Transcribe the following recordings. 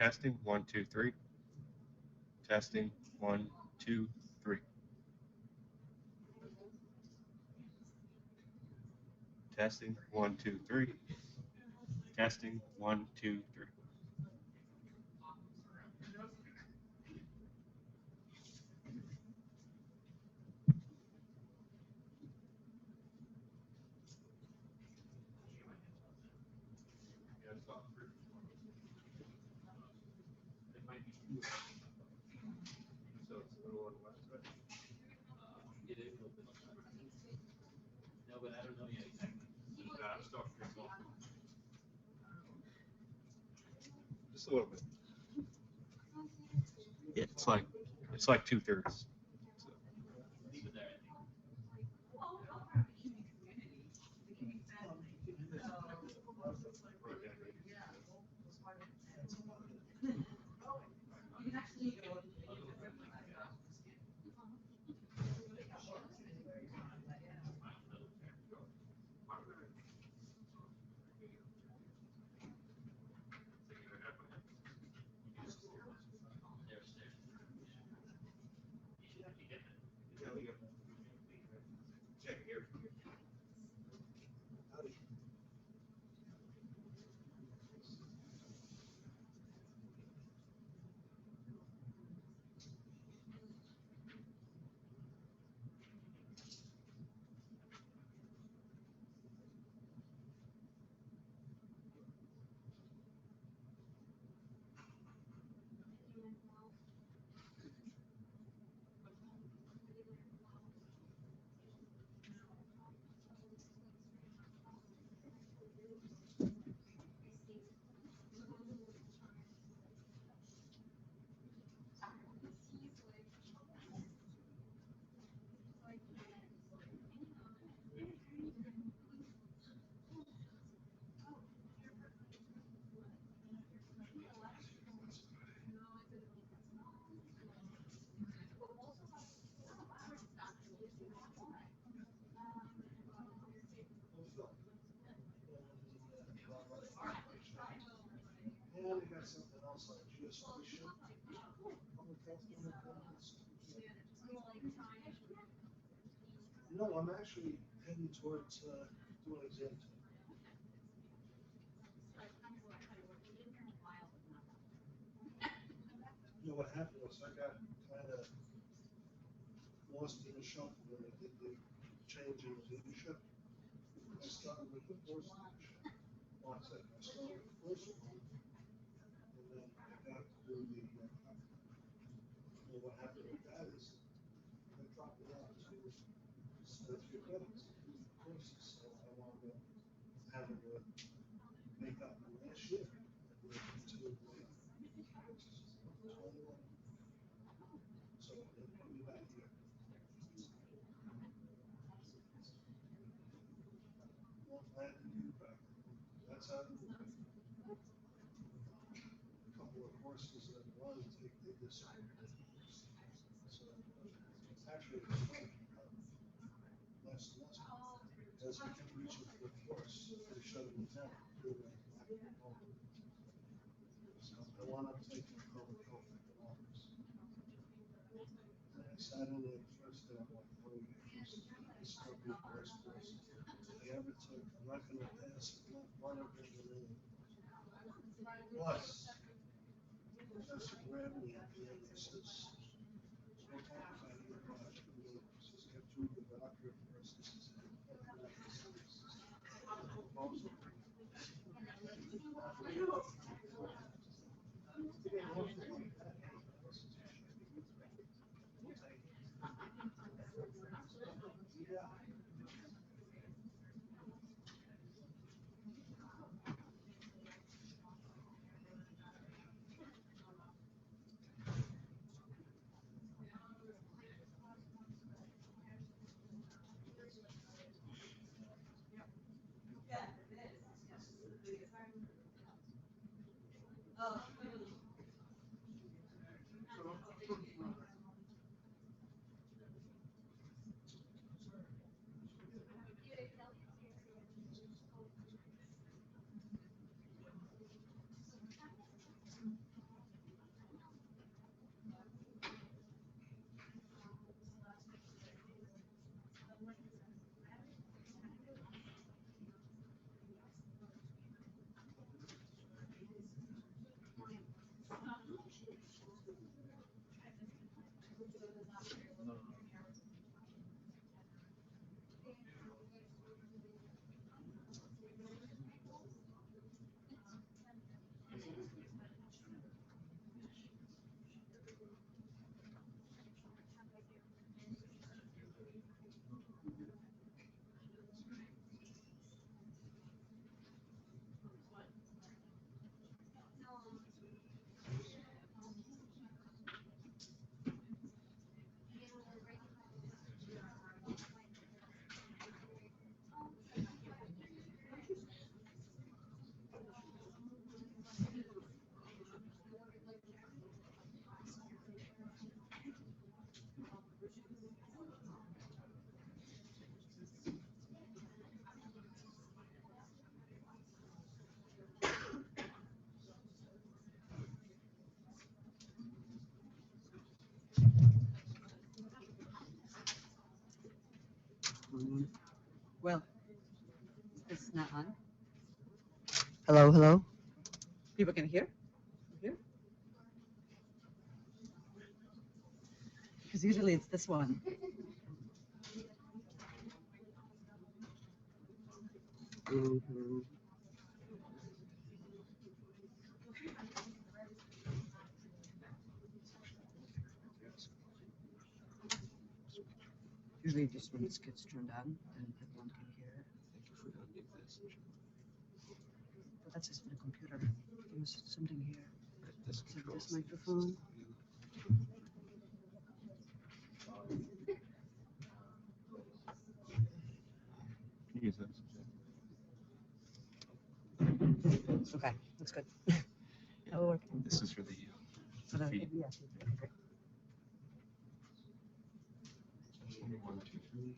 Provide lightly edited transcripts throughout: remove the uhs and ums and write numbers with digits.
Testing, 1, 2, 3. Testing, 1, 2, 3. Testing, 1, 2, 3. Testing, 1, 2, 3. Just a little bit. Yeah, it's like 2/3. No, I'm actually heading towards doing exam two. You know what happened was I got kind of lost in the shuffle when I did the change in leadership. I started with the first leadership. Well, I said I started with the first one, and then I got to do the. And what happened with that is I dropped it out to spend 3 credits in the courses, so I wound up having to make up the last year. To 21. So they put me back here. Well, glad to do back. That's how it works. A couple of courses that I wanted to take, they decided. So actually, it was fun. Last semester, as I kept reaching for the course, they shut it down. So I wound up taking public health economics. And I sat in there the first day, I'm like, oh, this might be the worst course I ever took. I'm not going to pass it, not one of them in it. Plus, Professor grabbed me at the end and says, so what kind of your project? Just get through the doctorate first. This is proposal. Yeah. Well, this is not on. Hello, hello. People can hear? Hear? Because usually it's this one. Mhm. Usually just when this gets turned on, then everyone can hear it. But that's just for the computer. There's something here. So this microphone. Use this. Okay, that's good. That'll work. This is for the feed. Yeah. One, two, three.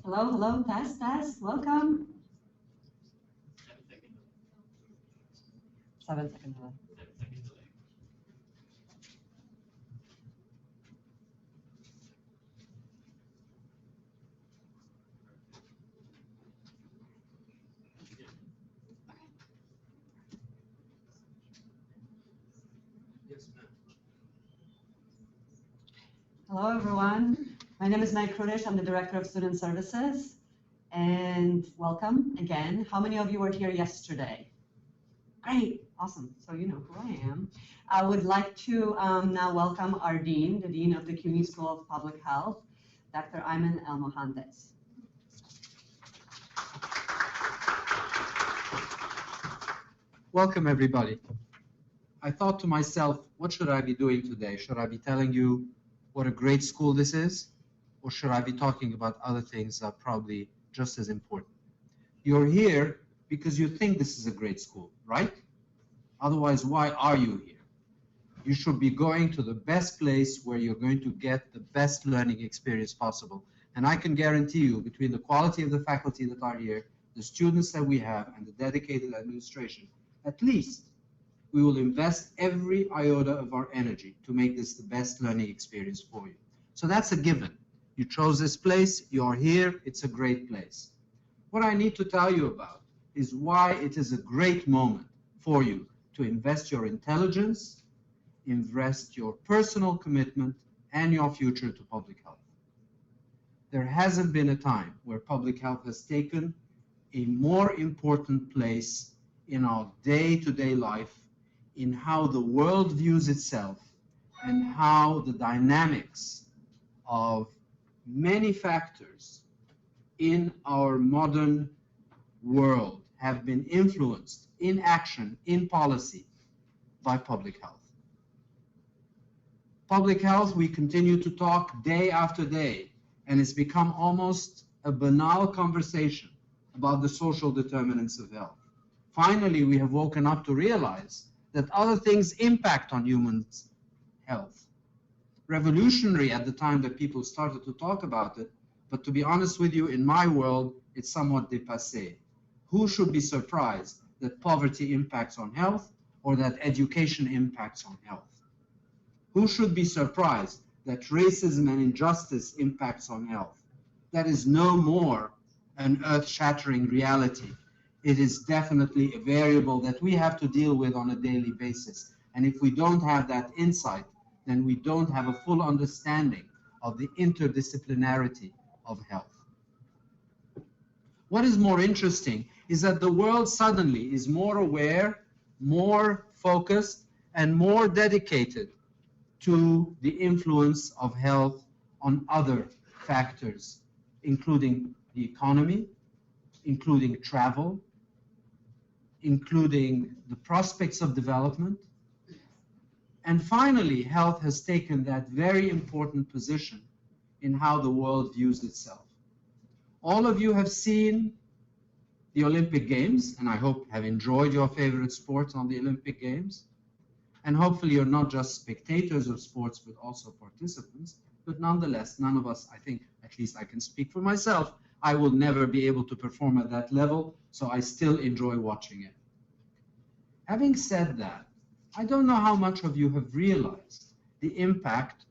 Hello, hello, test, test, welcome. 7 second delay. Hello, everyone. My name is Mai Krudish. I'm the Director of Student Services. And welcome again. How many of you were here yesterday? Great, awesome. So you know who I am. I would like to now welcome our Dean, the Dean of the CUNY School of Public Health, Dr. Ayman El-Mohandes. Welcome, everybody. I thought to myself, what should I be doing today? Should I be telling you what a great school this is? Or should I be talking about other things that are probably just as important? You're here because you think this is a great school, right? Otherwise, why are you here? You should be going to the best place where you're going to get the best learning experience possible. And I can guarantee you, between the quality of the faculty that are here, the students that we have, and the dedicated administration, at least we will invest every iota of our energy to make this the best learning experience for you. So that's a given. You chose this place, you're here, it's a great place. What I need to tell you about is why it is a great moment for you to invest your intelligence, invest your personal commitment, and your future to public health. There hasn't been a time where public health has taken a more important place in our day-to-day life, in how the world views itself, and how the dynamics of many factors in our modern world have been influenced in action, in policy, by public health. Public health, we continue to talk day after day, and it's become almost a banal conversation about the social determinants of health. Finally, we have woken up to realize that other things impact on humans' health. Revolutionary at the time that people started to talk about it, but to be honest with you, in my world, it's somewhat dépassé. Who should be surprised that poverty impacts on health or that education impacts on health? Who should be surprised that racism and injustice impacts on health? That is no more an earth-shattering reality. It is definitely a variable that we have to deal with on a daily basis. And if we don't have that insight, then we don't have a full understanding of the interdisciplinarity of health. What is more interesting is that the world suddenly is more aware, more focused, and more dedicated to the influence of health on other factors, including the economy, including travel, including the prospects of development. And finally, health has taken that very important position in how the world views itself. All of you have seen the Olympic Games, and I hope have enjoyed your favorite sports on the Olympic Games. And hopefully you're not just spectators of sports, but also participants. But nonetheless, none of us, I think, at least I can speak for myself, I will never be able to perform at that level, so I still enjoy watching it. Having said that, I don't know how much of you have realized the impact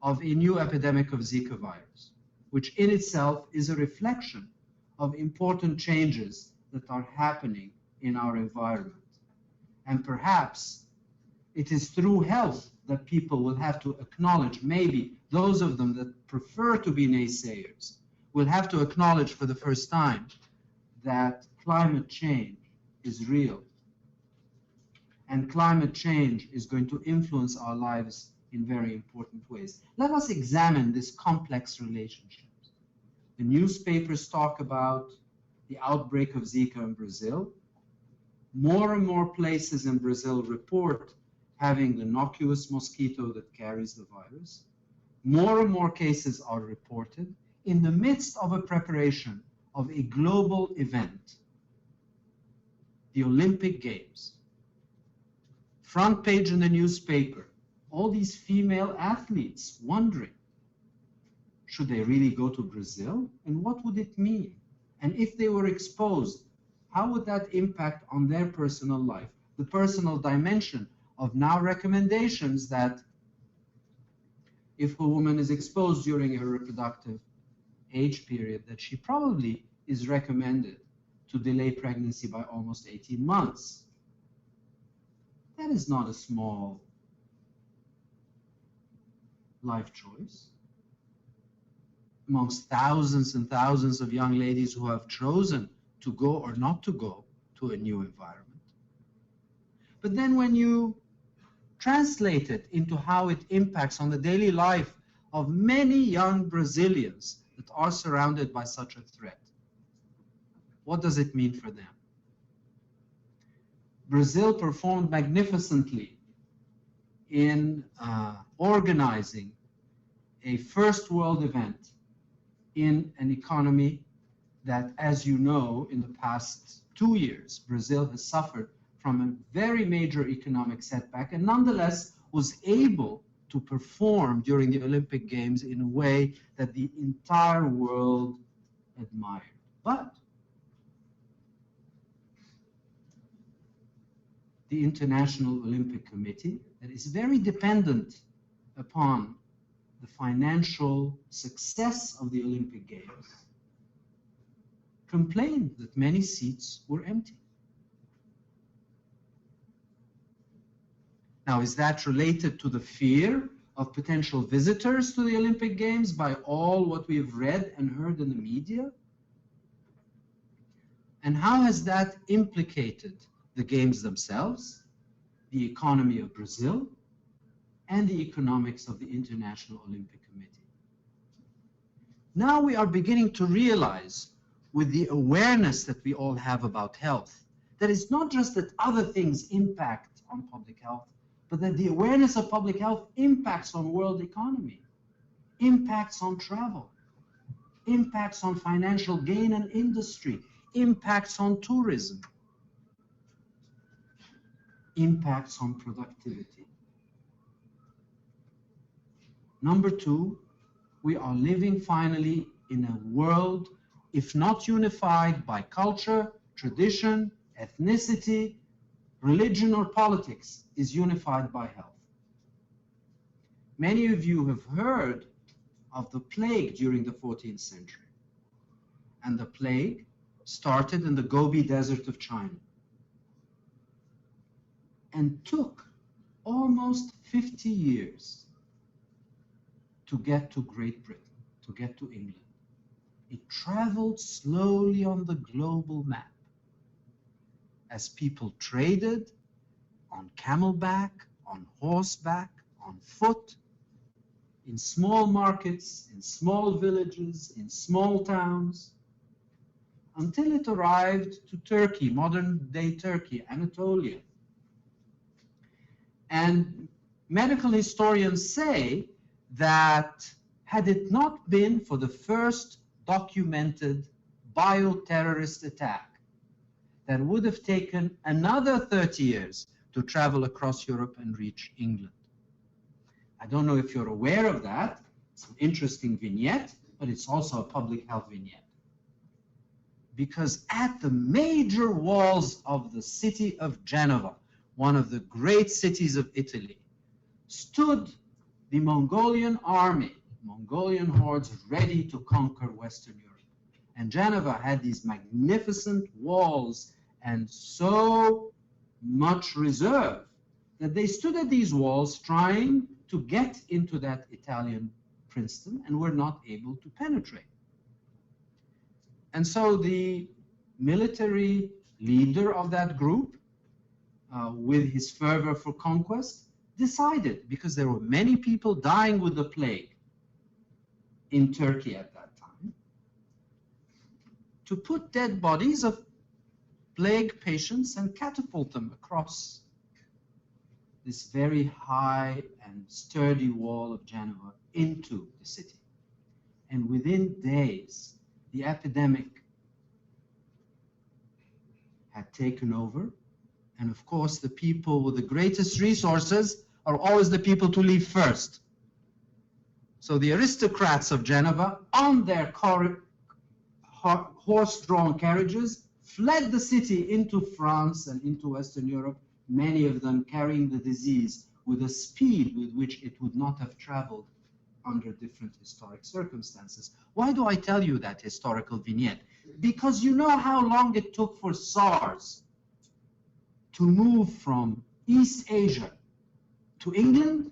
of a new epidemic of Zika virus, which in itself is a reflection of important changes that are happening in our environment. And perhaps it is through health that people will have to acknowledge, maybe those of them that prefer to be naysayers, will have to acknowledge for the first time that climate change is real. And climate change is going to influence our lives in very important ways. Let us examine this complex relationship. The newspapers talk about the outbreak of Zika in Brazil. More and more places in Brazil report having the innocuous mosquito that carries the virus. More and more cases are reported in the midst of a preparation of a global event, the Olympic Games. Front page in the newspaper, all these female athletes wondering, should they really go to Brazil? And what would it mean? And if they were exposed, how would that impact on their personal life? The personal dimension of now recommendations that if a woman is exposed during her reproductive age period, that she probably is recommended to delay pregnancy by almost 18 months. That is not a small life choice. Amongst thousands and thousands of young ladies who have chosen to go or not to go to a new environment. But then when you translate it into how it impacts on the daily life of many young Brazilians that are surrounded by such a threat, what does it mean for them? Brazil performed magnificently in organizing a first world event in an economy that, as you know, in the past 2 years, Brazil has suffered from a very major economic setback and nonetheless was able to perform during the Olympic Games in a way that the entire world admired. But the International Olympic Committee, that is very dependent upon the financial success of the Olympic Games, complained that many seats were empty. Now, is that related to the fear of potential visitors to the Olympic Games by all what we've read and heard in the media? And how has that implicated the Games themselves, the economy of Brazil, and the economics of the International Olympic Committee? Now we are beginning to realize with the awareness that we all have about health, that it's not just that other things impact on public health, but that the awareness of public health impacts on world economy, impacts on travel, impacts on financial gain and industry, impacts on tourism, impacts on productivity. Number two, we are living finally in a world, if not unified by culture, tradition, ethnicity, religion, or politics, is unified by health. Many of you have heard of the plague during the 14th century. And the plague started in the Gobi Desert of China and took almost 50 years to get to Great Britain, to get to England. It traveled slowly on the global map as people traded on camelback, on horseback, on foot, in small markets, in small villages, in small towns, until it arrived to Turkey, modern-day Turkey, Anatolia. And medical historians say that had it not been for the first documented bioterrorist attack, that would have taken another 30 years to travel across Europe and reach England. I don't know if you're aware of that. It's an interesting vignette, but it's also a public health vignette. Because at the major walls of the city of Geneva, one of the great cities of Italy, stood the Mongolian army, Mongolian hordes ready to conquer Western Europe. And Geneva had these magnificent walls and so much reserve that they stood at these walls trying to get into that Italian princedom and were not able to penetrate. And so the military leader of that group, with his fervor for conquest, decided, because there were many people dying with the plague in Turkey at that time, to put dead bodies of plague patients and catapult them across this very high and sturdy wall of Geneva into the city. And within days, the epidemic had taken over. And of course, the people with the greatest resources are always the people to leave first. So the aristocrats of Geneva, on their horse-drawn carriages, fled the city into France and into Western Europe, many of them carrying the disease with a speed with which it would not have traveled under different historic circumstances. Why do I tell you that historical vignette? Because you know how long it took for SARS to move from East Asia to England?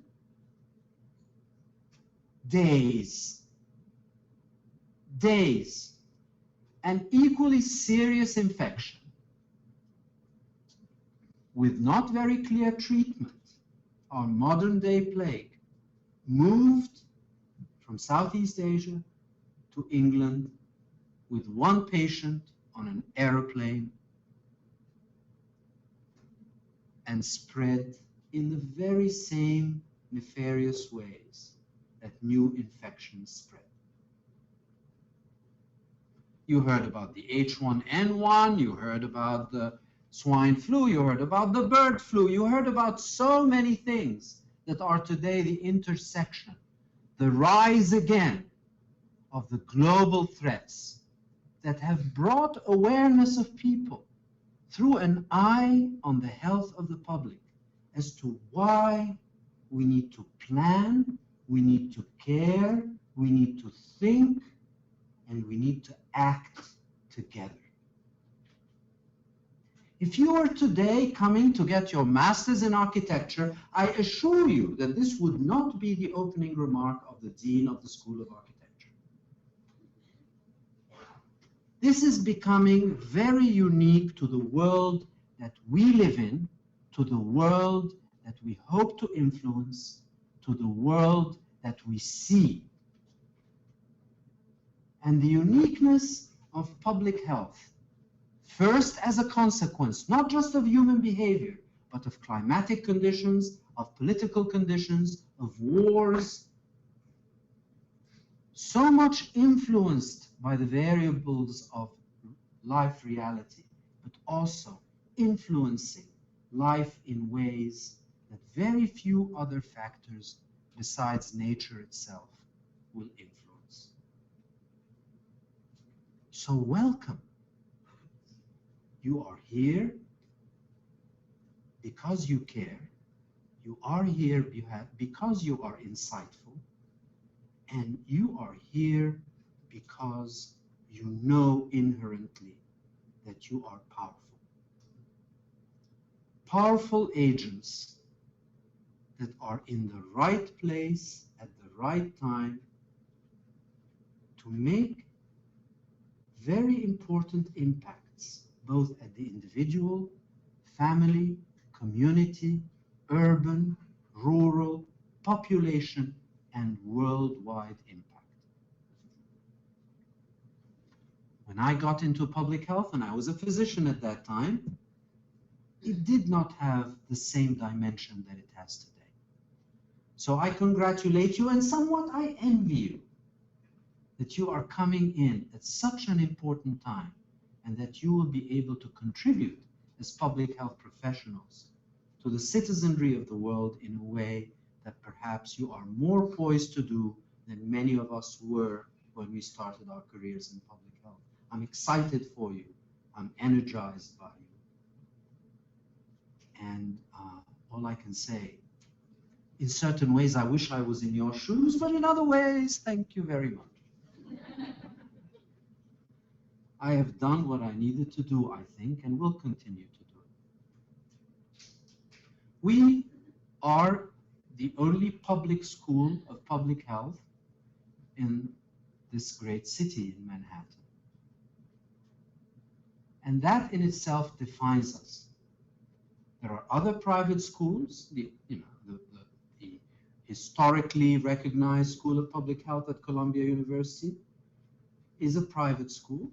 Days. Days. An equally serious infection with not very clear treatment, our modern-day plague, moved from Southeast Asia to England with one patient on an aeroplane and spread in the very same nefarious ways that new infections spread. You heard about the H1N1, you heard about the swine flu, you heard about the bird flu, you heard about so many things that are today the intersection, the rise again of the global threats that have brought awareness of people through an eye on the health of the public as to why we need to plan, we need to care, we need to think, and we need to act together. If you were today coming to get your master's in architecture, I assure you that this would not be the opening remark of the Dean of the School of Architecture. This is becoming very unique to the world that we live in, to the world that we hope to influence, to the world that we see. And the uniqueness of public health, first as a consequence, not just of human behavior, but of climatic conditions, of political conditions, of wars, so much influenced by the variables of life reality, but also influencing life in ways that very few other factors besides nature itself will influence. So welcome. You are here because you care. You are here because you are insightful. And you are here because you know inherently that you are powerful. Powerful agents that are in the right place at the right time to make very important impacts, both at the individual, family, community, urban, rural, population, and worldwide impact. When I got into public health, and I was a physician at that time, it did not have the same dimension that it has today. So I congratulate you, and somewhat I envy you, that you are coming in at such an important time, and that you will be able to contribute as public health professionals to the citizenry of the world in a way that perhaps you are more poised to do than many of us were when we started our careers in public health. I'm excited for you. I'm energized by you. And all I can say, in certain ways, I wish I was in your shoes, but in other ways, thank you very much. I have done what I needed to do, I think, and will continue to do it. We are the only public school of public health in this great city in Manhattan. And that in itself defines us. There are other private schools, the historically recognized School of Public Health at Columbia University is a private school.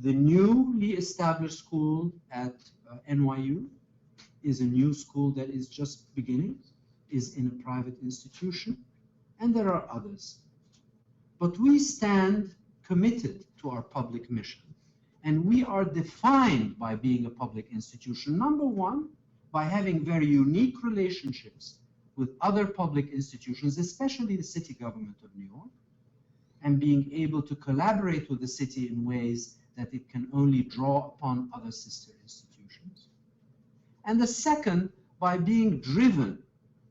The newly established school at NYU is a new school that is just beginning, is in a private institution, and there are others. But we stand committed to our public mission, and we are defined by being a public institution. Number one, by having very unique relationships with other public institutions, especially the city government of New York, and being able to collaborate with the city in ways that it can only draw upon other sister institutions. And the second, by being driven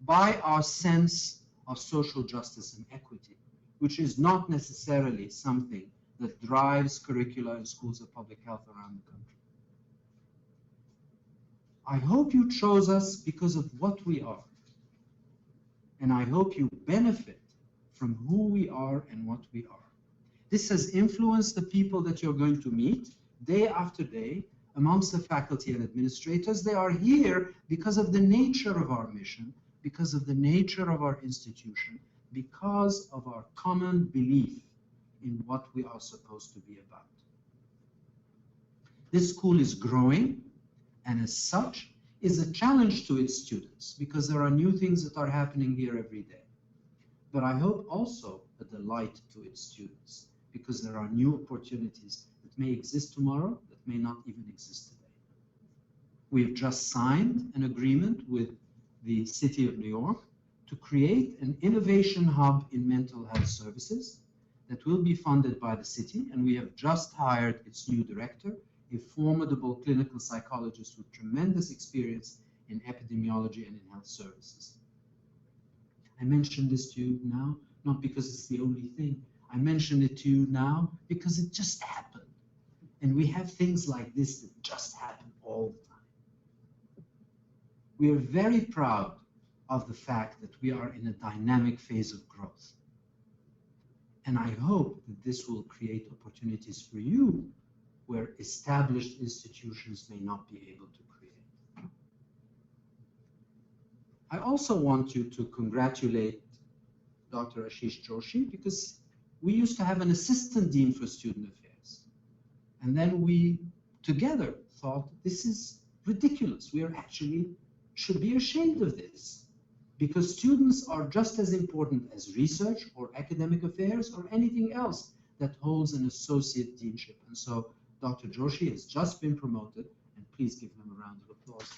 by our sense of social justice and equity, which is not necessarily something that drives curricula in schools of public health around the country. I hope you chose us because of what we are. And I hope you benefit from who we are and what we are. This has influenced the people that you're going to meet day after day amongst the faculty and administrators. They are here because of the nature of our mission, because of the nature of our institution, because of our common belief in what we are supposed to be about. This school is growing, and as such, is a challenge to its students because there are new things that are happening here every day. But I hope also a delight to its students because there are new opportunities that may exist tomorrow that may not even exist today. We've just signed an agreement with the City of New York to create an innovation hub in mental health services that will be funded by the city, and we have just hired its new director, a formidable clinical psychologist with tremendous experience in epidemiology and in health services. I mention this to you now, not because it's the only thing. I mention it to you now because it just happened. And we have things like this that just happen all the time. We are very proud of the fact that we are in a dynamic phase of growth. And I hope that this will create opportunities for you where established institutions may not be able to create. I also want you to congratulate Dr. Ashish Joshi because we used to have an assistant dean for student affairs. And then we together thought, this is ridiculous. We are actually should be ashamed of this, because students are just as important as research or academic affairs or anything else that holds an associate deanship. And so Dr. Joshi has just been promoted, and please give him a round of applause.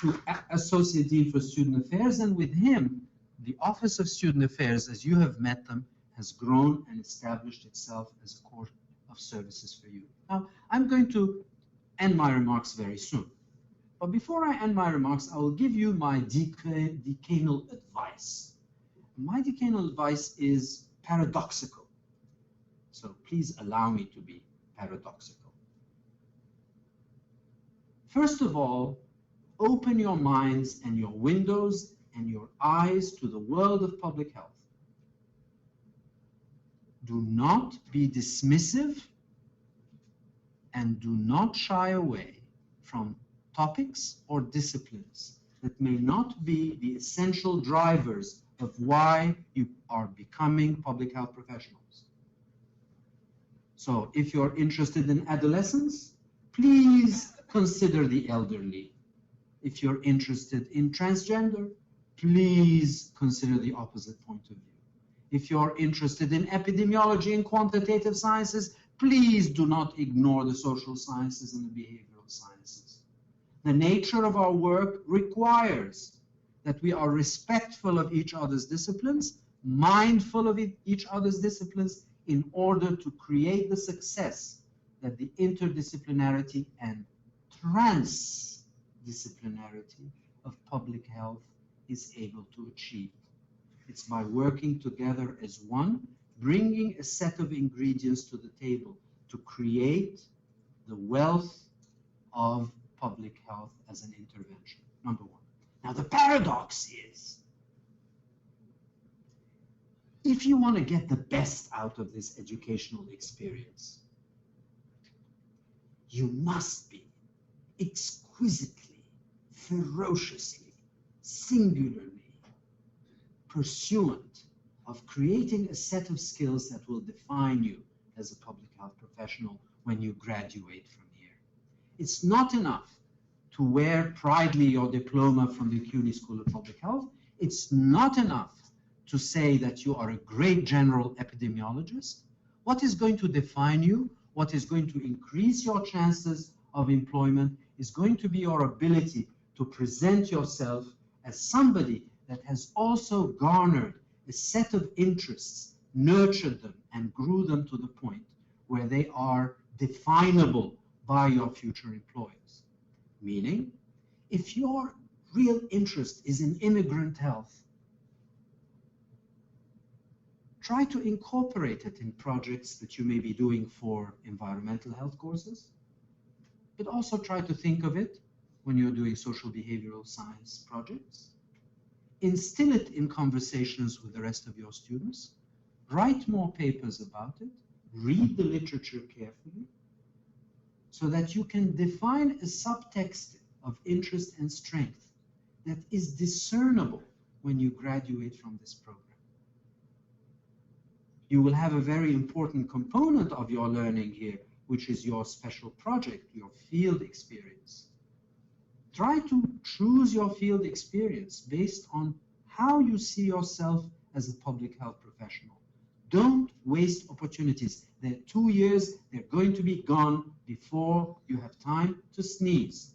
To Associate Dean for Student Affairs, and with him, the Office of Student Affairs, as you have met them, has grown and established itself as a core of services for you. Now, I'm going to end my remarks very soon. But before I end my remarks, I will give you my decanal advice. My decanal advice is paradoxical. So please allow me to be paradoxical. First of all, open your minds and your windows and your eyes to the world of public health. Do not be dismissive and do not shy away from topics or disciplines that may not be the essential drivers of why you are becoming public health professionals. So if you're interested in adolescents, please consider the elderly. If you're interested in transgender, please consider the opposite point of view. If you're interested in epidemiology and quantitative sciences, please do not ignore the social sciences and the behavioral sciences. The nature of our work requires that we are respectful of each other's disciplines, mindful of each other's disciplines, in order to create the success that the interdisciplinarity and transdisciplinarity of public health is able to achieve. It's by working together as one, bringing a set of ingredients to the table to create the wealth of public health as an intervention, number one. Now, the paradox is, if you want to get the best out of this educational experience, you must be exquisitely, ferociously, singularly pursuant of creating a set of skills that will define you as a public health professional when you graduate from here. It's not enough to wear proudly your diploma from the CUNY School of Public Health. It's not enough to say that you are a great general epidemiologist. What is going to define you, what is going to increase your chances of employment, is going to be your ability to present yourself as somebody that has also garnered a set of interests, nurtured them, and grew them to the point where they are definable by your future employers. Meaning, if your real interest is in immigrant health, try to incorporate it in projects that you may be doing for environmental health courses, but also try to think of it when you're doing social behavioral science projects. Instill it in conversations with the rest of your students, write more papers about it, read the literature carefully, so that you can define a subtext of interest and strength that is discernible when you graduate from this program. You will have a very important component of your learning here, which is your special project, your field experience. Try to choose your field experience based on how you see yourself as a public health professional. Don't waste opportunities. They're 2 years, they're going to be gone before you have time to sneeze.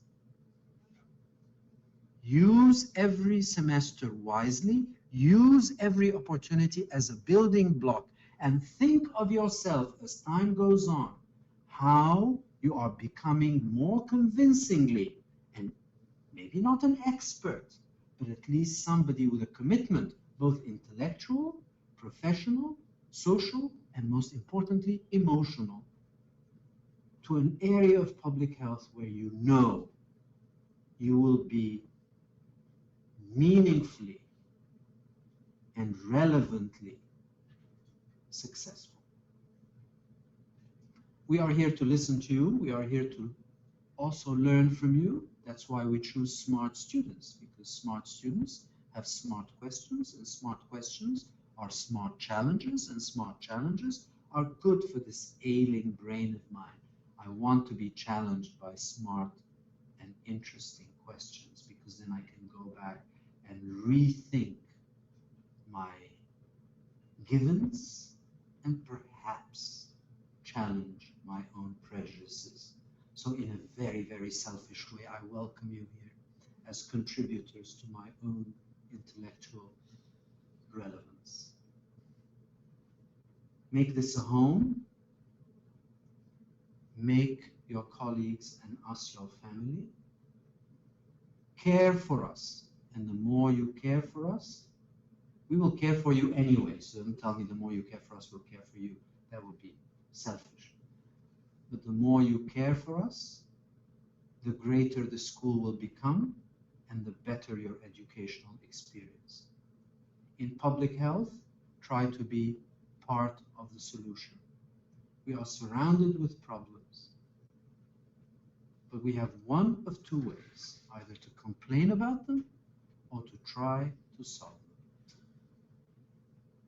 Use every semester wisely, use every opportunity as a building block, and think of yourself as time goes on, how you are becoming more convincingly, and maybe not an expert, but at least somebody with a commitment, both intellectual, professional, social, and most importantly, emotional, to an area of public health where you know you will be meaningfully and relevantly successful. We are here to listen to you. We are here to also learn from you. That's why we choose smart students, because smart students have smart questions, and smart questions are smart challenges, and smart challenges are good for this ailing brain of mine. I want to be challenged by smart and interesting questions, because then I can go back and rethink my givens and perhaps challenge my own prejudices. So in a very, very selfish way, I welcome you here as contributors to my own intellectual relevance. Make this a home. Make your colleagues and us your family. Care for us. And the more you care for us, we will care for you anyway. So don't tell me the more you care for us, we'll care for you. That would be selfish. But the more you care for us, the greater the school will become and the better your educational experience. In public health, try to be part of the solution. We are surrounded with problems, but we have one of two ways, either to complain about them or to try to solve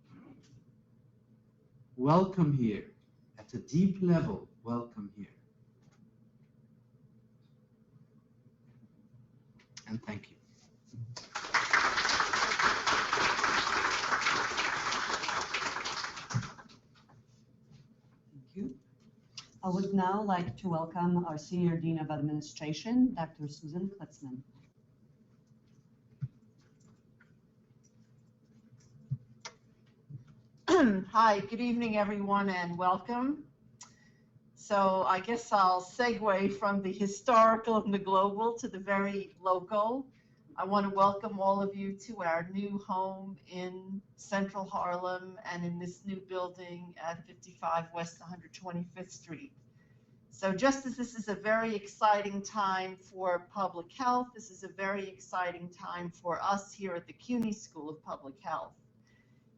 them. Welcome here. At a deep level, welcome here. And thank you. Thank you. I would now like to welcome our Senior Dean of Administration, Dr. Susan Klitzman. Hi, good evening, everyone, and welcome. So I guess I'll segue from the historical and the global to the very local. I want to welcome all of you to our new home in Central Harlem and in this new building at 55 West 125th Street. So just as this is a very exciting time for public health, this is a very exciting time for us here at the CUNY School of Public Health.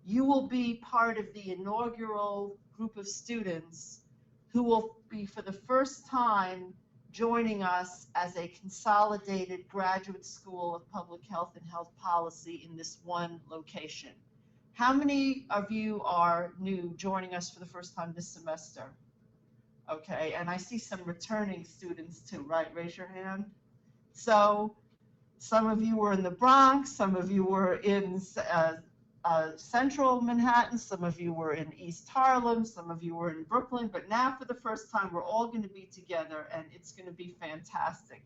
You will be part of the inaugural group of students who will be for the first time joining us as a consolidated graduate school of public health and health policy in this one location. How many of you are new joining us for the first time this semester? Okay, and I see some returning students too, right? Raise your hand. So some of you were in the Bronx, some of you were in central Manhattan, some of you were in East Harlem, some of you were in Brooklyn, but now for the first time we're all going to be together and it's going to be fantastic.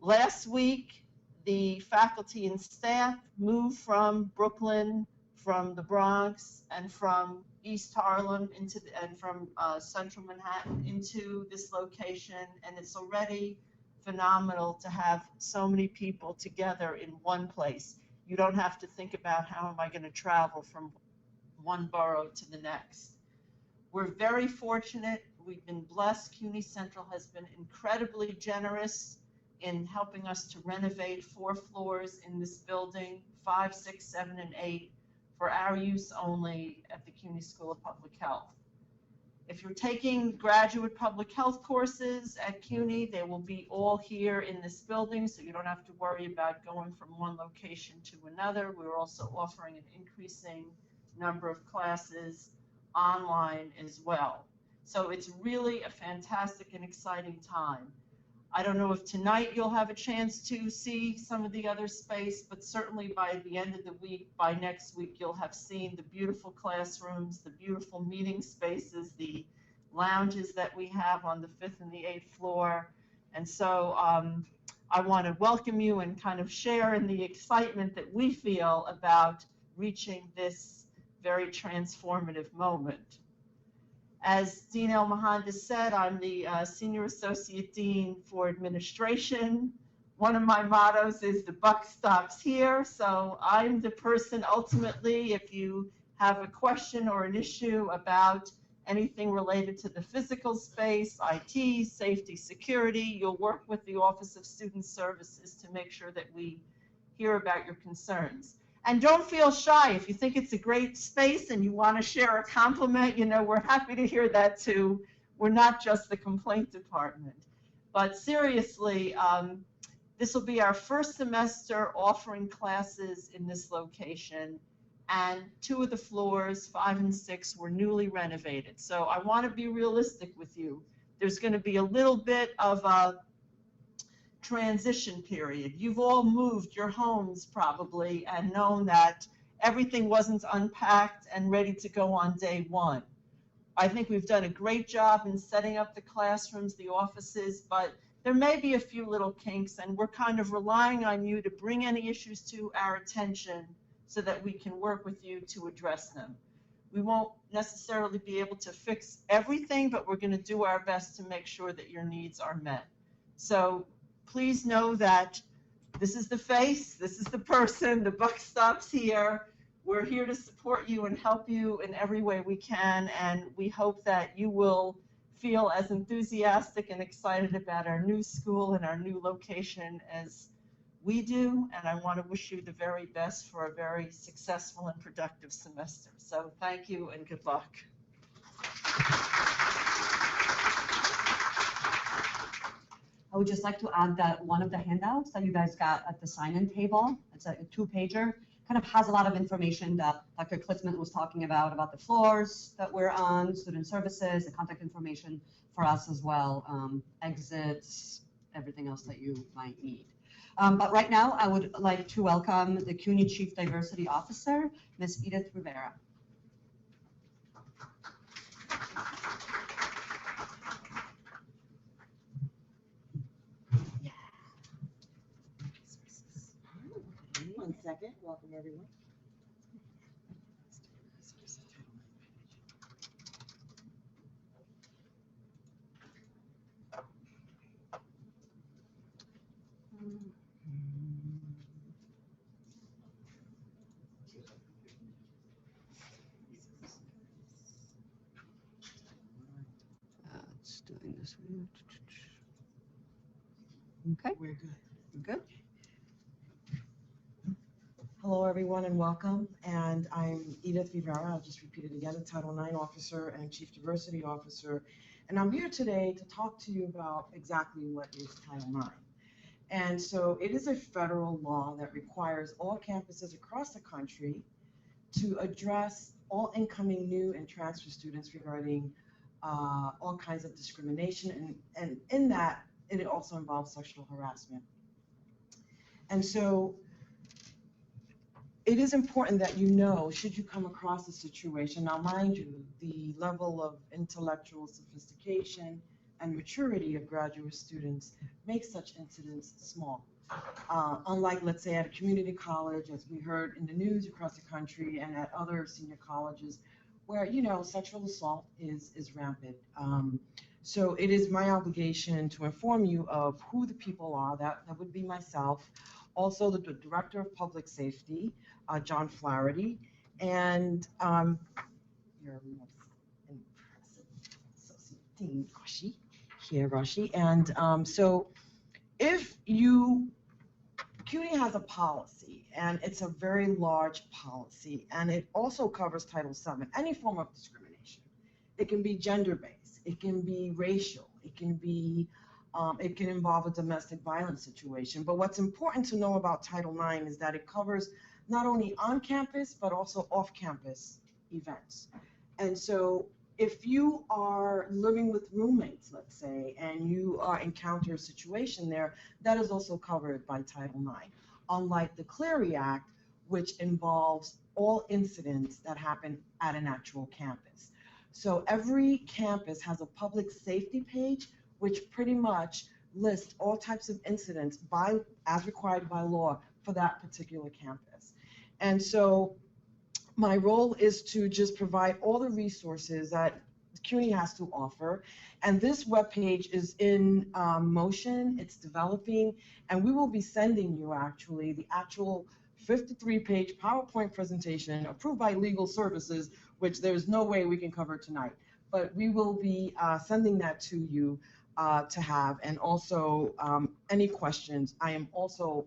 Last week the faculty and staff moved from Brooklyn, from the Bronx, and from East Harlem and from central Manhattan into this location, and it's already phenomenal to have so many people together in one place. You don't have to think about how am I going to travel from one borough to the next. We're very fortunate. We've been blessed. CUNY Central has been incredibly generous in helping us to renovate 4 floors in this building, 5, 6, 7, and 8, for our use only at the CUNY School of Public Health. If you're taking graduate public health courses at CUNY, they will be all here in this building, so you don't have to worry about going from one location to another. We're also offering an increasing number of classes online as well. So it's really a fantastic and exciting time. I don't know if tonight you'll have a chance to see some of the other space, but certainly by the end of the week, by next week, you'll have seen the beautiful classrooms, the beautiful meeting spaces, the lounges that we have on the 5th and the 8th floor. And so I want to welcome you and kind of share in the excitement that we feel about reaching this very transformative moment. As Dean El-Mohandes said, I'm the Senior Associate Dean for Administration. One of my mottos is the buck stops here. So I'm the person ultimately, if you have a question or an issue about anything related to the physical space, IT, safety, security, you'll work with the Office of Student Services to make sure that we hear about your concerns. And don't feel shy. If you think it's a great space and you want to share a compliment, you know, we're happy to hear that too. We're not just the complaint department. But seriously, this will be our first semester offering classes in this location. and 2 of the floors, 5 and 6, were newly renovated. So I want to be realistic with you. There's going to be a little bit of a transition period. You've all moved your homes probably and known that everything wasn't unpacked and ready to go on day one. I think we've done a great job in setting up the classrooms, the offices, but there may be a few little kinks, and we're kind of relying on you to bring any issues to our attention so that we can work with you to address them. We won't necessarily be able to fix everything, but we're going to do our best to make sure that your needs are met. So please know that this is the face, this is the person, the buck stops here. We're here to support you and help you in every way we can, and we hope that you will feel as enthusiastic and excited about our new school and our new location as we do, and I want to wish you the very best for a very successful and productive semester. So thank you and good luck. I would just like to add that one of the handouts that you guys got at the sign-in table, it's a 2-pager, kind of has a lot of information that Dr. Klitzman was talking about the floors that we're on, student services, the contact information for us as well, exits, everything else that you might need. But right now, I would like to welcome the CUNY Chief Diversity Officer, Ms. Edith Rivera. One second. Welcome, everyone. It's doing this. Okay, We're good. we're good. Hello, everyone, and welcome. And I'm Edith Rivera. I'll just repeat it again, the Title IX Officer and Chief Diversity Officer. And I'm here today to talk to you about exactly what is Title IX. And so it is a federal law that requires all campuses across the country to address all incoming new and transfer students regarding all kinds of discrimination. And in that, it also involves sexual harassment. And so it is important that you know, should you come across a situation, now mind you, the level of intellectual sophistication and maturity of graduate students makes such incidents small. Unlike, let's say, at a community college, as we heard in the news across the country, and at other senior colleges, where, you know, sexual assault is rampant. So it is my obligation to inform you of who the people are. That would be myself, also the Director of Public Safety, John Flaherty, and your most impressive associate dean, Rashi. And so if you, CUNY has a policy, and it's a very large policy, and it also covers Title VII, any form of discrimination. It can be gender-based, it can be racial, it can be, it can involve a domestic violence situation. But what's important to know about Title IX is that it covers not only on campus, but also off campus events. And so if you are living with roommates, let's say, and you encounter a situation there, that is also covered by Title IX, unlike the Clery Act, which involves all incidents that happen at an actual campus. So every campus has a public safety page, which pretty much lists all types of incidents as required by law for that particular campus. And so my role is to just provide all the resources that CUNY has to offer. And this webpage is in motion, it's developing, and we will be sending you actually the actual 53-page PowerPoint presentation approved by legal services, which there's no way we can cover tonight. But we will be sending that to you to have. And also any questions, I am also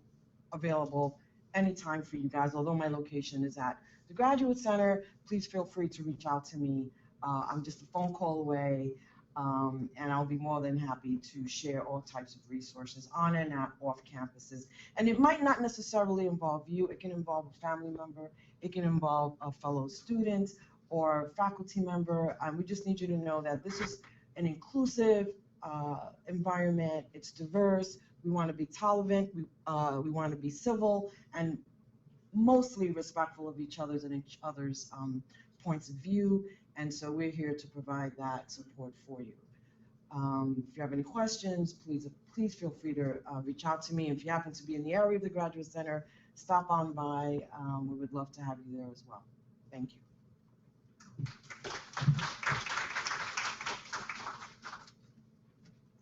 available anytime for you guys, although my location is at the Graduate Center. Please feel free to reach out to me. I'm just a phone call away, and I'll be more than happy to share all types of resources on and off campuses. And it might not necessarily involve you. It can involve a family member. It can involve a fellow student or faculty member. We just need you to know that this is an inclusive environment. It's diverse. We want to be tolerant. We want to be civil and mostly respectful of each other's and each other's points of view. And so we're here to provide that support for you. If you have any questions, please feel free to reach out to me. If you happen to be in the area of the Graduate Center, stop on by. We would love to have you there as well. Thank you.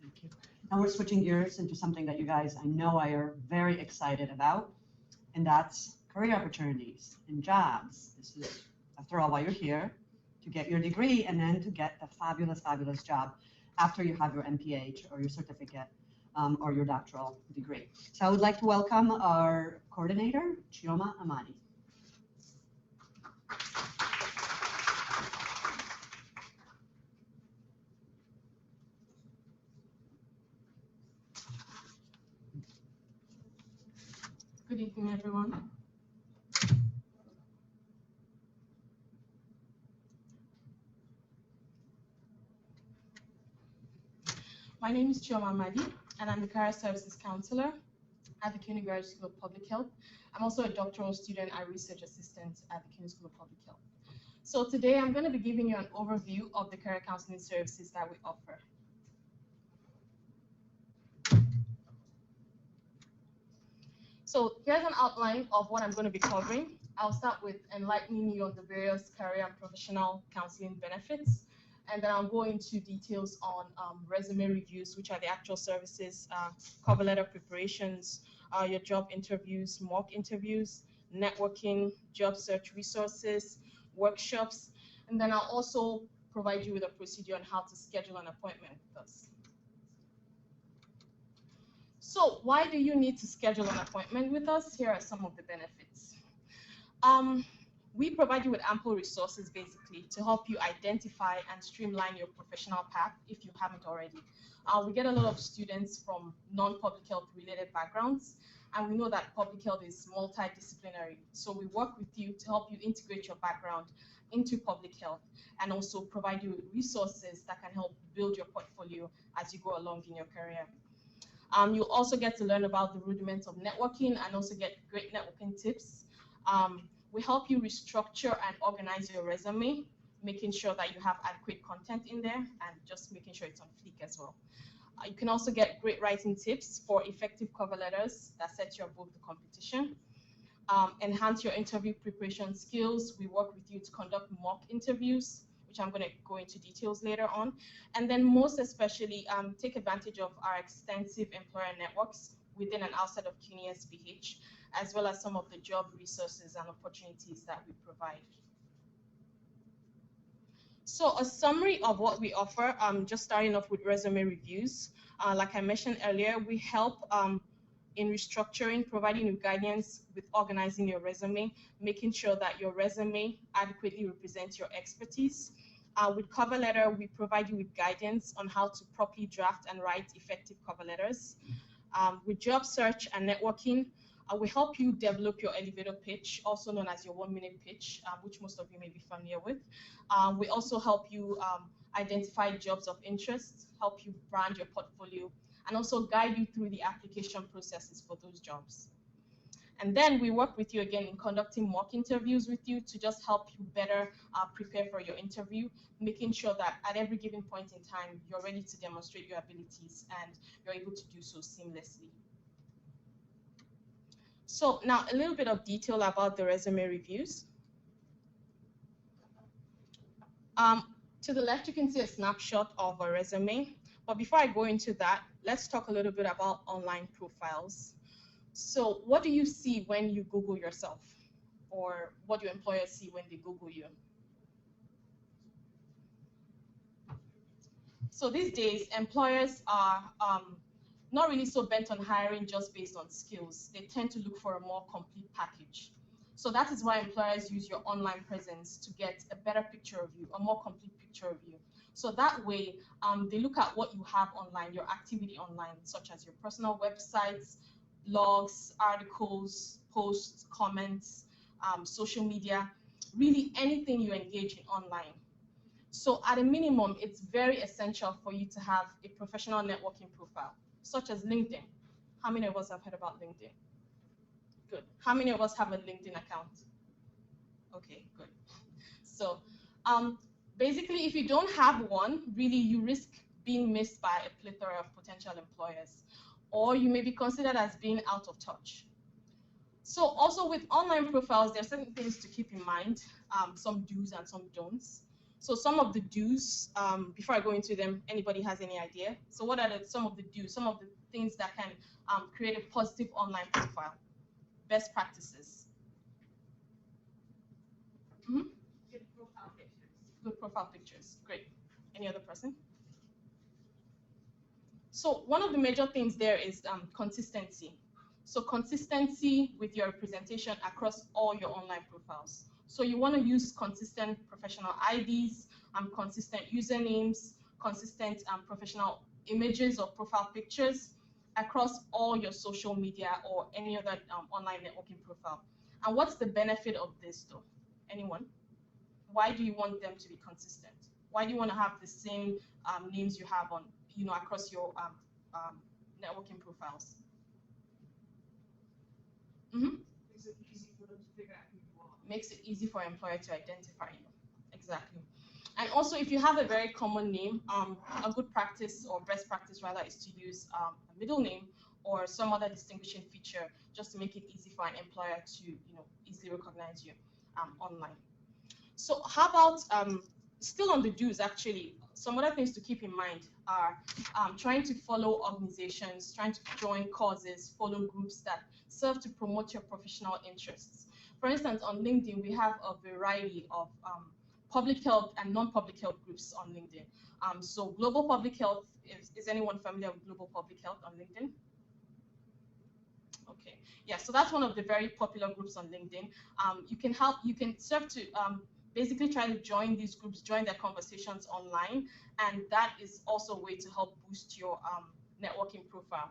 Thank you. Now we're switching gears into something that you guys, I know, are very excited about, and that's career opportunities and jobs. This is, after all, why you're here, to get your degree and then to get the fabulous, fabulous job after you have your MPH or your certificate or your doctoral degree. So I would like to welcome our coordinator, Chioma Amani. Good evening, everyone. My name is Chioma Amadi, and I'm the Career Services Counselor at the CUNY Graduate School of Public Health. I'm also a doctoral student and research assistant at the CUNY School of Public Health. So today I'm going to be giving you an overview of the career counseling services that we offer. So here's an outline of what I'm going to be covering. I'll start with enlightening you on the various career and professional counseling benefits, and then I'll go into details on resume reviews, which are the actual services, cover letter preparations, your job interviews, mock interviews, networking, job search resources, workshops, and then I'll also provide you with a procedure on how to schedule an appointment with us. So why do you need to schedule an appointment with us? Here are some of the benefits. We provide you with ample resources, basically, to help you identify and streamline your professional path if you haven't already. We get a lot of students from non-public health related backgrounds, and we know that public health is multidisciplinary. So we work with you to help you integrate your background into public health and also provide you with resources that can help build your portfolio as you go along in your career. You'll also get to learn about the rudiments of networking and also get great networking tips. We help you restructure and organize your resume, making sure that you have adequate content in there and just making sure it's on fleek as well. You can also get great writing tips for effective cover letters that set you above the competition. Enhance your interview preparation skills. We work with you to conduct mock interviews, which I'm going to go into details later on. And then most especially, take advantage of our extensive employer networks within and outside of CUNY SPH, as well as some of the job resources and opportunities that we provide. So a summary of what we offer, just starting off with resume reviews. Like I mentioned earlier, we help in restructuring, providing you guidance with organizing your resume, making sure that your resume adequately represents your expertise. With cover letter, we provide you with guidance on how to properly draft and write effective cover letters. With job search and networking, we help you develop your elevator pitch, also known as your 1-minute pitch, which most of you may be familiar with. We also help you identify jobs of interest, help you brand your portfolio, and also guide you through the application processes for those jobs. And then we work with you again in conducting mock interviews with you to just help you better prepare for your interview, making sure that at every given point in time, you're ready to demonstrate your abilities and you're able to do so seamlessly. So now a little bit of detail about the resume reviews. To the left, you can see a snapshot of a resume. But before I go into that, let's talk a little bit about online profiles. So what do you see when you Google yourself? Or what do your employers see when they Google you? So these days, employers are not really so bent on hiring just based on skills. They tend to look for a more complete package. So that is why employers use your online presence to get a better picture of you, a more complete picture of you. So that way, they look at what you have online, your activity online, such as your personal websites, blogs, articles, posts, comments, social media, really anything you engage in online. So at a minimum, it's very essential for you to have a professional networking profile, such as LinkedIn. How many of us have heard about LinkedIn? Good. How many of us have a LinkedIn account? Okay, good. So basically, if you don't have one, really you risk being missed by a plethora of potential employers, or you may be considered as being out of touch. So also with online profiles, there are certain things to keep in mind, some do's and some don'ts. So some of the do's, before I go into them, anybody has any idea? So what are some of the do's, some of the things that can create a positive online profile? Best practices. Mm-hmm. Good profile pictures. Good profile pictures. Great. Any other person? So one of the major things there is consistency. So consistency with your representation across all your online profiles. So you want to use consistent professional IDs, consistent usernames, consistent professional images or profile pictures across all your social media or any other online networking profile. And what's the benefit of this though? Anyone? Why do you want them to be consistent? Why do you want to have the same names you have on, across your networking profiles? Mm-hmm. Makes it easy for them to figure out who you are. Makes it easy for an employer to identify you. Exactly. And also, if you have a very common name, a good practice or best practice rather is to use a middle name or some other distinguishing feature just to make it easy for an employer to easily recognize you online. So how about still on the do's actually, some other things to keep in mind are trying to follow organizations, trying to join causes, follow groups that serve to promote your professional interests. For instance, on LinkedIn, we have a variety of public health and non-public health groups on LinkedIn. So global public health, is anyone familiar with global public health on LinkedIn? Okay, yeah, so that's one of the very popular groups on LinkedIn. You can serve to basically try to join these groups, join their conversations online, and that is also a way to help boost your networking profile.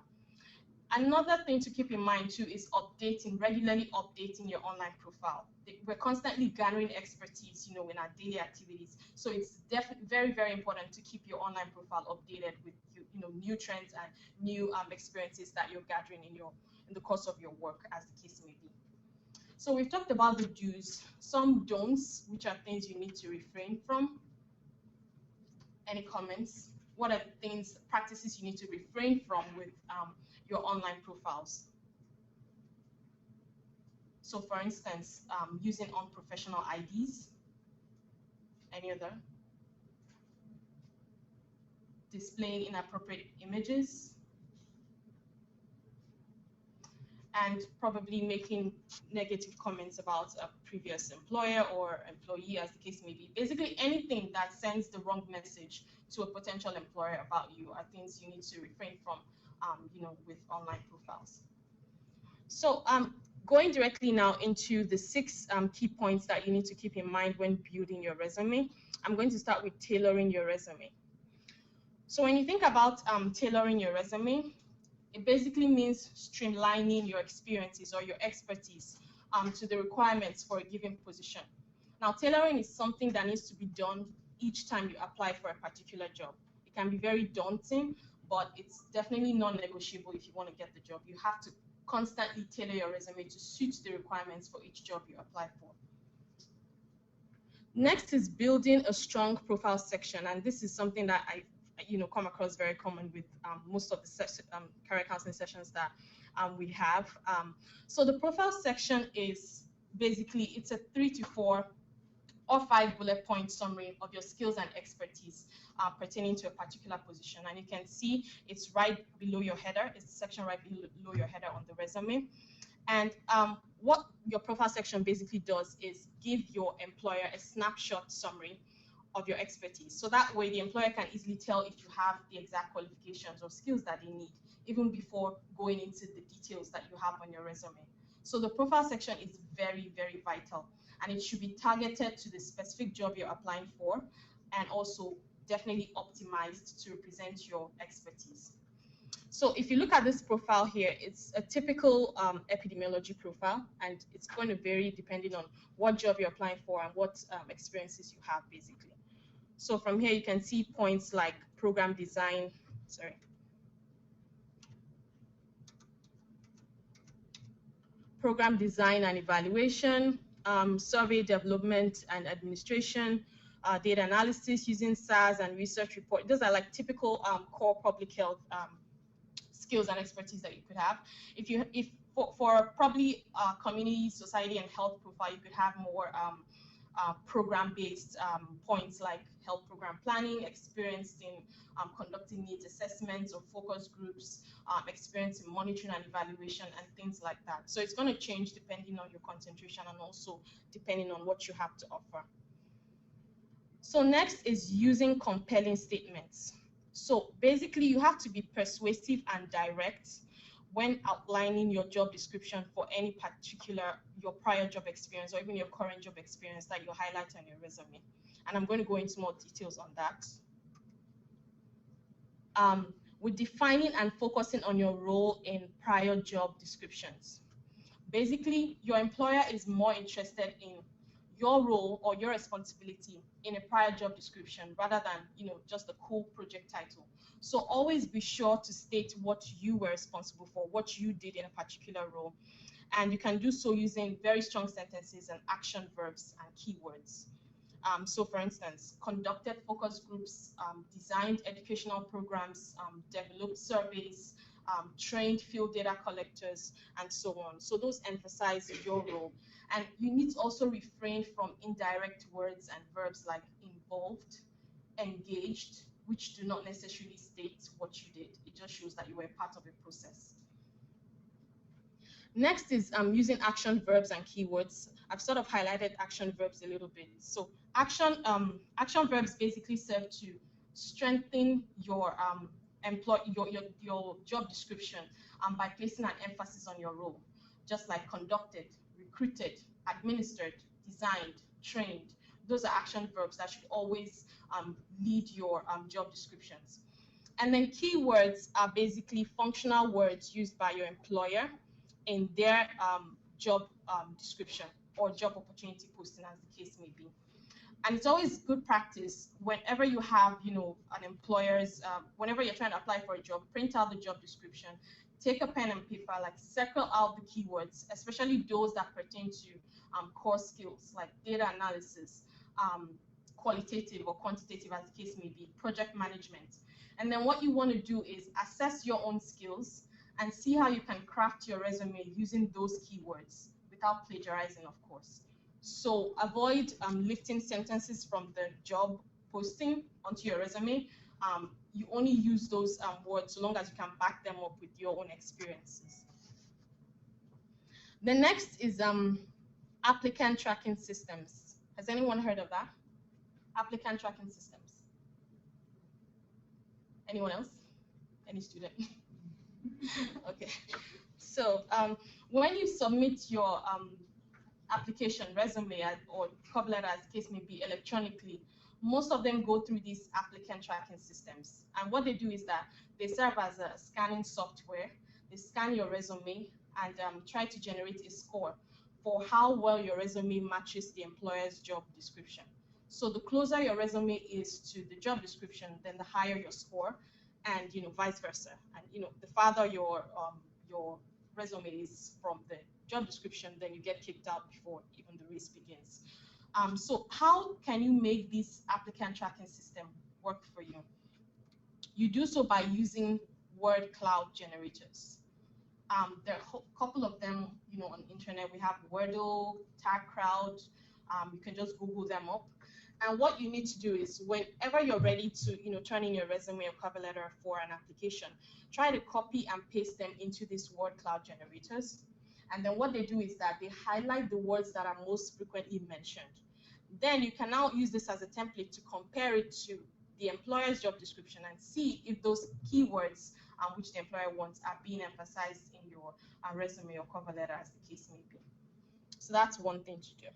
Another thing to keep in mind too is regularly updating your online profile. We're constantly gathering expertise, in our daily activities. So it's definitely very, very important to keep your online profile updated with new trends and new experiences that you're gathering in the course of your work, as the case may be. So we've talked about the do's, some don'ts, which are things you need to refrain from. Any comments? What are the practices you need to refrain from with your online profiles? So for instance, using unprofessional IDs. Any other? Displaying inappropriate images. And probably making negative comments about a previous employer or employee, as the case may be. Basically, anything that sends the wrong message to a potential employer about you are things you need to refrain from, with online profiles. So, going directly now into the 6 key points that you need to keep in mind when building your resume. I'm going to start with tailoring your resume. So when you think about tailoring your resume, it basically means streamlining your experiences or your expertise to the requirements for a given position. Now, tailoring is something that needs to be done each time you apply for a particular job. It can be very daunting, but it's definitely non-negotiable if you want to get the job. You have to constantly tailor your resume to suit the requirements for each job you apply for. Next is building a strong profile section, and this is something that I come across very common with most of the career counseling sessions that we have. So the profile section is basically, it's a 3 to 4 or 5 bullet point summary of your skills and expertise pertaining to a particular position. And you can see it's right below your header. It's the section right below your header on the resume. And what your profile section basically does is give your employer a snapshot summary of your expertise. So that way the employer can easily tell if you have the exact qualifications or skills that they need, even before going into the details that you have on your resume. So the profile section is very, very vital, and it should be targeted to the specific job you're applying for, and also definitely optimized to represent your expertise. So if you look at this profile here, it's a typical epidemiology profile, and it's going to vary depending on what job you're applying for and what experiences you have, basically. So from here, you can see points like program design, program design and evaluation, survey development and administration, data analysis using SAS and research report. Those are like typical core public health skills and expertise that you could have. If for probably community, society, and health profile, you could have more program-based points like health program planning, experience in conducting needs assessments or focus groups, experience in monitoring and evaluation, and things like that. So it's going to change depending on your concentration and also depending on what you have to offer. So next is using compelling statements. So basically, you have to be persuasive and direct when outlining your job description for any particular, your prior job experience or even your current job experience that you highlight on your resume. And I'm going to go into more details on that. With defining and focusing on your role in prior job descriptions. Basically, your employer is more interested in your role or your responsibility in a prior job description rather than just a cool project title. So always be sure to state what you were responsible for, what you did in a particular role. And you can do so using very strong sentences and action verbs and keywords. So for instance, conducted focus groups, designed educational programs, developed surveys, trained field data collectors, and so on. So those emphasize your role. And you need to also refrain from indirect words and verbs like involved, engaged, which do not necessarily state what you did. It just shows that you were part of a process. Next is using action verbs and keywords. I've sort of highlighted action verbs a little bit. So action verbs basically serve to strengthen your your job description by placing an emphasis on your role, just like conducted, recruited, administered, designed, trained. Those are action verbs that should always lead your job descriptions. And then keywords are basically functional words used by your employer in their job description or job opportunity posting, as the case may be. And it's always good practice whenever you have, an employer's, whenever you're trying to apply for a job, print out the job description, take a pen and paper, like circle out the keywords, especially those that pertain to core skills like data analysis, qualitative or quantitative, as the case may be, project management. And then what you want to do is assess your own skills and see how you can craft your resume using those keywords without plagiarizing, of course. So avoid lifting sentences from the job posting onto your resume. You only use those words so long as you can back them up with your own experiences. The next is applicant tracking systems. Has anyone heard of that? Applicant tracking systems. Anyone else? Any student? Okay. So when you submit your application, resume, or cover letter, as the case may be, electronically, most of them go through these applicant tracking systems. And what they do is that they serve as a scanning software. They scan your resume and try to generate a score for how well your resume matches the employer's job description. So the closer your resume is to the job description, then the higher your score, and vice versa. And the farther your resume is from the job description, then you get kicked out before even the race begins. So how can you make this applicant tracking system work for you? You do so by using word cloud generators. There are a couple of them, on the internet. We have Wordle, TagCrowd. You can just Google them up. And what you need to do is whenever you're ready to, turn in your resume or cover letter for an application, try to copy and paste them into these word cloud generators. And then what they do is that they highlight the words that are most frequently mentioned. Then you can now use this as a template to compare it to the employer's job description and see if those keywords which the employer wants are being emphasized in your resume or cover letter, as the case may be. So that's one thing to do.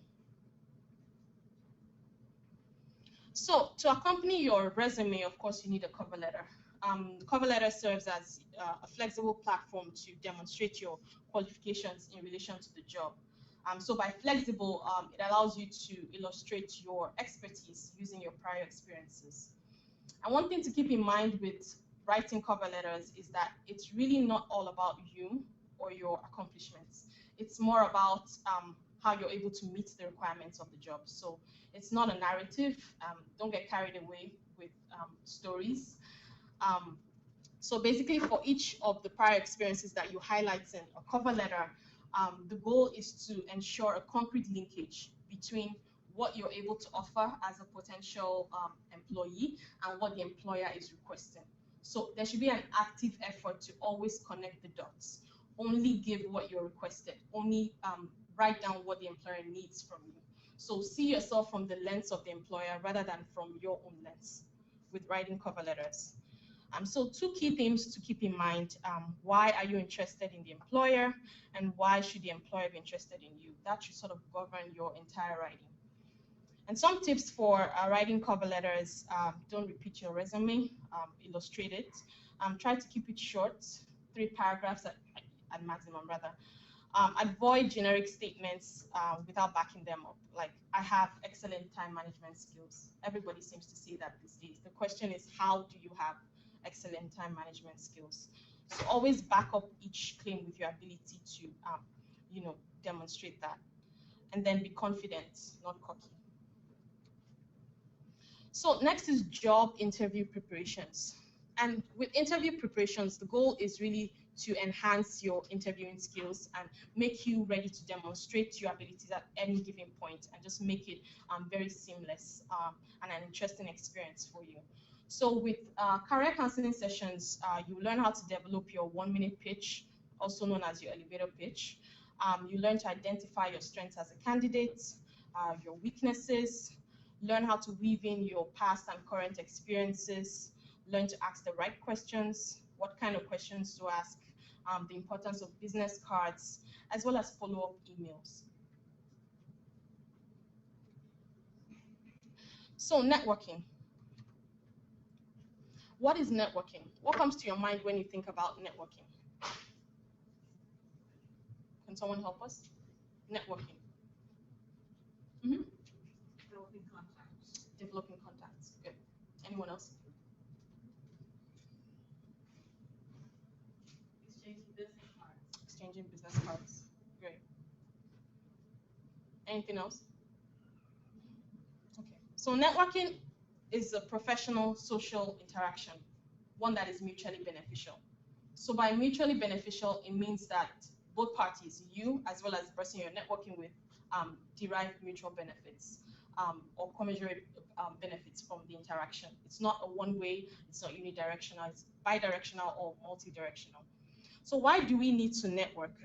So to accompany your resume, of course, you need a cover letter. The cover letter serves as a flexible platform to demonstrate your qualifications in relation to the job. So by flexible, it allows you to illustrate your expertise using your prior experiences. And one thing to keep in mind with writing cover letters is that it's really not all about you or your accomplishments. It's more about how you're able to meet the requirements of the job. So it's not a narrative. Don't get carried away with stories. So basically, for each of the prior experiences that you highlight in a cover letter, the goal is to ensure a concrete linkage between what you're able to offer as a potential employee and what the employer is requesting. So there should be an active effort to always connect the dots. Only give what you're requested. Only write down what the employer needs from you. So see yourself from the lens of the employer rather than from your own lens with writing cover letters. So two key themes to keep in mind. Why are you interested in the employer, and why should the employer be interested in you? That should sort of govern your entire writing. And some tips for writing cover letters: don't repeat your resume, illustrate it. Try to keep it short, 3 paragraphs at maximum rather. Avoid generic statements without backing them up. Like, I have excellent time management skills. Everybody seems to say that these days. The question is, how do you have excellent time management skills? So always back up each claim with your ability to, demonstrate that. And then be confident, not cocky. So next is job interview preparations. And with interview preparations, the goal is really to enhance your interviewing skills and make you ready to demonstrate your abilities at any given point and just make it very seamless and an interesting experience for you. So with career counseling sessions, you learn how to develop your 1-minute pitch, also known as your elevator pitch. You learn to identify your strengths as a candidate, your weaknesses, learn how to weave in your past and current experiences, learn to ask the right questions, what kind of questions to ask, the importance of business cards, as well as follow-up emails. So networking. What is networking? What comes to your mind when you think about networking? Can someone help us? Networking. Mm-hmm. Developing contacts. Developing contacts. Good. Anyone else? Exchanging business cards. Exchanging business cards. Great. Anything else? Okay. So networking is a professional social interaction, one that is mutually beneficial. So by mutually beneficial, it means that both parties, you as well as the person you're networking with, derive mutual benefits or commensurate benefits from the interaction. It's not a one-way, it's not unidirectional, it's bidirectional or multi-directional. So why do we need to network?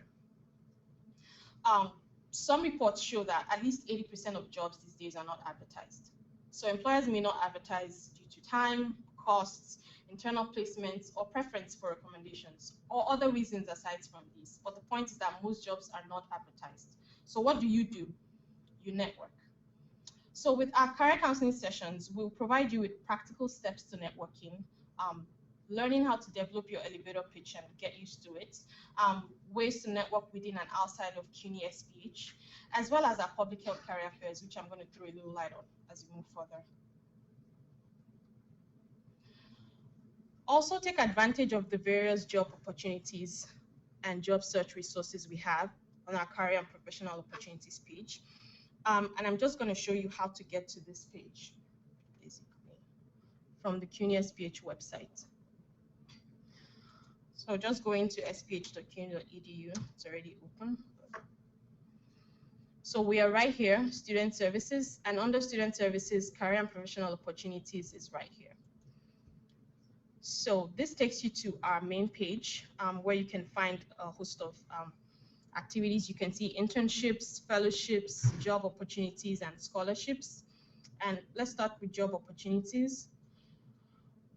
Some reports show that at least 80% of jobs these days are not advertised. So employers may not advertise due to time, costs, internal placements, or preference for recommendations, or other reasons aside from these. But the point is that most jobs are not advertised. So what do? You network. So with our career counseling sessions, we'll provide you with practical steps to networking, learning how to develop your elevator pitch and get used to it, ways to network within and outside of CUNY SPH, as well as our public health career fairs, which I'm going to throw a little light on as we move further. Also take advantage of the various job opportunities and job search resources we have on our career and professional opportunities page. And I'm just going to show you how to get to this page, basically, from the CUNY SPH website. So just go into sph.cuny.edu. It's already open. So we are right here, student services, and under student services, career and professional opportunities is right here. So this takes you to our main page where you can find a host of activities. You can see internships, fellowships, job opportunities, and scholarships. And let's start with job opportunities.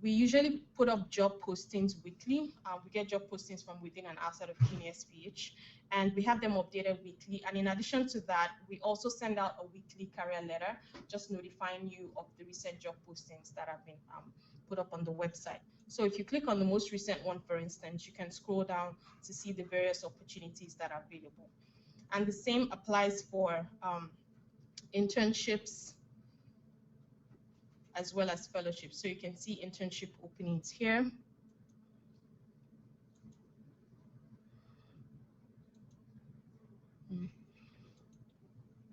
We usually put up job postings weekly. We get job postings from within and outside of CUNY SPH, and we have them updated weekly. And in addition to that, we also send out a weekly career letter, just notifying you of the recent job postings that have been put up on the website. So if you click on the most recent one, for instance, you can scroll down to see the various opportunities that are available. And the same applies for internships as well as fellowships. So you can see internship openings here.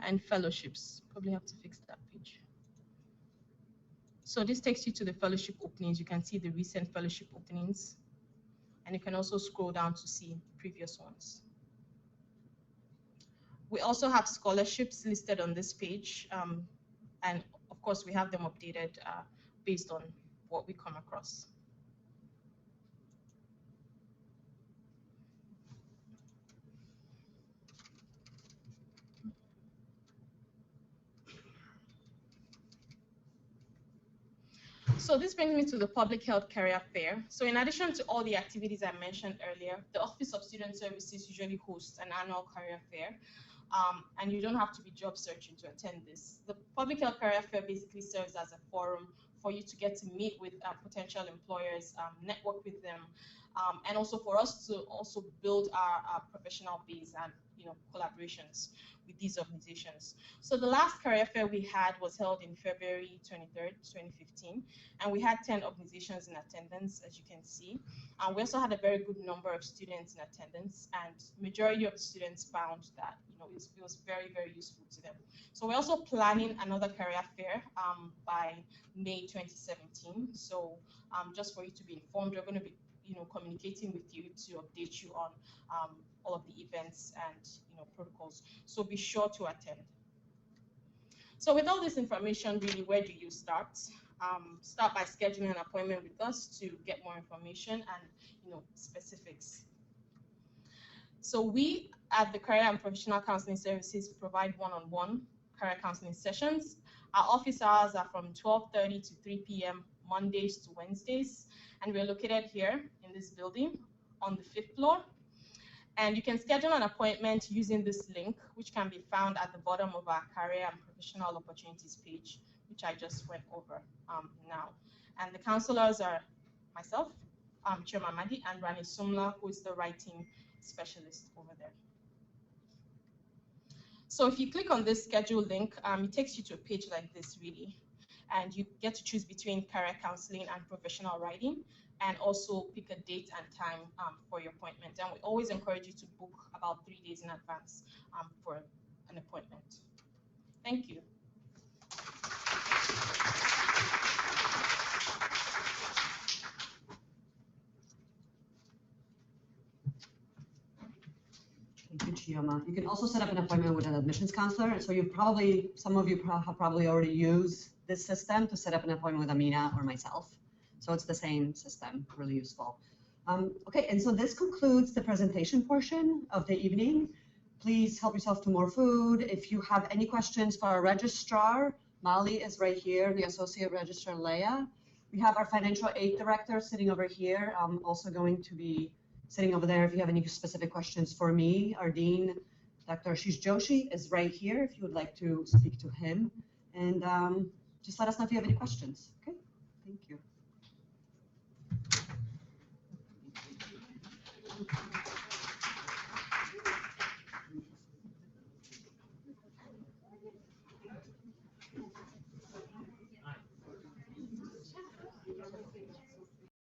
And fellowships. Probably have to fix that page. So this takes you to the fellowship openings. You can see the recent fellowship openings. And you can also scroll down to see previous ones. We also have scholarships listed on this page. And of course, we have them updated based on what we come across. So this brings me to the Public Health Career Fair. So in addition to all the activities I mentioned earlier, the Office of Student Services usually hosts an annual career fair. And you don't have to be job searching to attend this. The Public Health Career Fair basically serves as a forum for you to get to meet with potential employers, network with them, and also for us to also build our professional base and collaborations with these organizations. So the last career fair we had was held in February 23rd, 2015, and we had 10 organizations in attendance, as you can see. We also had a very good number of students in attendance, and majority of the students found that it was very, very useful to them. So we're also planning another career fair by May 2017. So just for you to be informed, we're going to be communicating with you to update you on all of the events and protocols. So be sure to attend. So with all this information, really, where do you start? Start by scheduling an appointment with us to get more information and specifics. So we at the Career and Professional Counseling Services provide one-on-one career counseling sessions. Our office hours are from 12:30 to 3 p.m. Mondays to Wednesdays, and we're located here in this building on the 5th floor. And you can schedule an appointment using this link, which can be found at the bottom of our Career and Professional Opportunities page, which I just went over now. And the counselors are myself, Chioma Madi, and Rani Sumla, who is the writing specialist over there. So if you click on this schedule link, it takes you to a page like this, really. And you get to choose between career counseling and professional writing, and also pick a date and time for your appointment. And we always encourage you to book about 3 days in advance for an appointment. Thank you. Thank you, Chioma. You can also set up an appointment with an admissions counselor. So some of you have probably already used this system to set up an appointment with Amina or myself. So it's the same system, really useful. Okay, and so this concludes the presentation portion of the evening. Please help yourself to more food. If you have any questions for our registrar, Mali is right here, the associate registrar, Leah. We have our financial aid director sitting over here, also going to be sitting over there. If you have any specific questions for me, our dean, Dr. Ashish Joshi, is right here if you would like to speak to him. And just let us know if you have any questions. Okay, thank you.